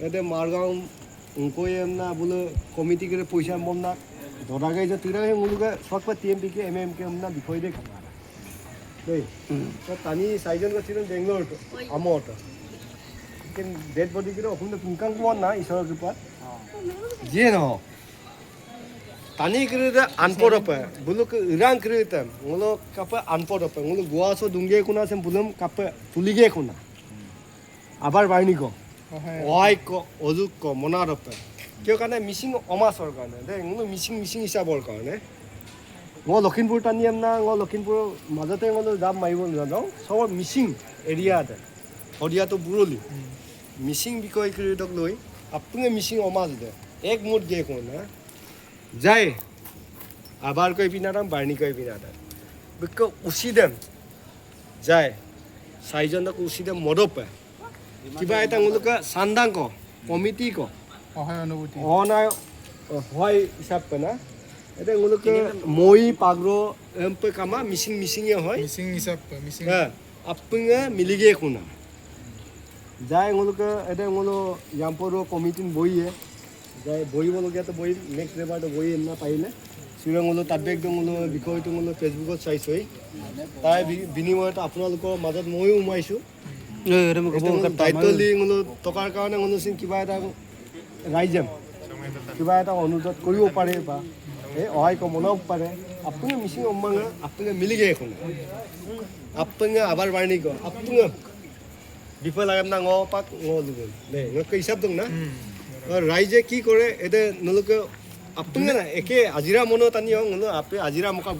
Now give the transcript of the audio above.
এতে মারগাঁও উনকই এমনা বলে কমিটি করে পয়সা মমনা ধরাগে যে তুই রাগে মুলুকে সব টিএমপি কে এমএম কে এমনা বিষয় দে খানা দেই তো তানি সাইজন গছিলেন বেঙ্গলোর আমট কিন্তু ডেড বডি করে অখন পুঙ্কাং কোয়া না ঈশ্বরের কৃপা যে ন তানি করে আনপড় পে বুলুক ইরাং করে তেম মুলো কাপে আনপড় পে মুলো গোয়াসো দুঙ্গে কোনা সেম বুলম কাপে তুলিগে কোনা আবার বাইনি কো ওয়াই কো অজুক কো মনার পে কিয় কাৰণে মিচিং অমাছৰ কাৰণে দেই মোৰ মিচিং হিচাপৰ কাৰণে মই লখিমপুৰ টানিয়াম না মই লখিমপুৰৰ মাজতে মই জাপ মাৰিব নাজানো চবৰ মিচিং এৰিয়াতে সদিয়াটো বুৰলি মিচিং বিষয় ক্ৰীড়াক লৈ আপুনি মিচিং অমাজ দে এক মুঠ গে কোন না যায় আবার কৈ পিনাৰাম বাৰ্ণি কৈ পিনাৰাম বিক উচিদেম যায় চাৰিজনক উচিদেম মদপে কিবা এটা তেওঁলোকে চান্দাং ক কমিটি ক অনায় হয় হিসাব না এটা ওগুলোকে মই পাগরো এমপে কামা মিসিং হয় মিসিং হিসাব মিসিং হ্যাঁ আপনি মিলিগে কোনা যায় ওগুলোকে এটা ওগুলো ইয়াম্পর কমিটিন বইয়ে যায় বইবলগীয়া তো বই নেক্সট লেবাৰ বই না পাইলে শ্ৰীৰঙলো তাত একদম বিষয়টো ফেচবুকত চাইছোঁ তাৰ বিনিময়ত আপোনালোকৰ মাজত ময়ো সোমাইছোঁ দায়িত্ব দি টকাৰ কাৰণে কিবা এটা ৰাইজে কিবা এটা অনুৰোধ কৰিব পাৰে বা এই সহায় বনাব পাৰে আপুনি মিচিং অম্মাঙা আপুনি মিলিগে এখন আপুনি আবাৰ বাৰ্ণি ক আপুনি বিফল লাগাম না পাক দুগুণ দেই হিচাপ দং না ৰাইজে কি কৰে এতিয়া নলোকে আপুনি না একে আজিৰা মনত আনি আপে আজিৰা মোকা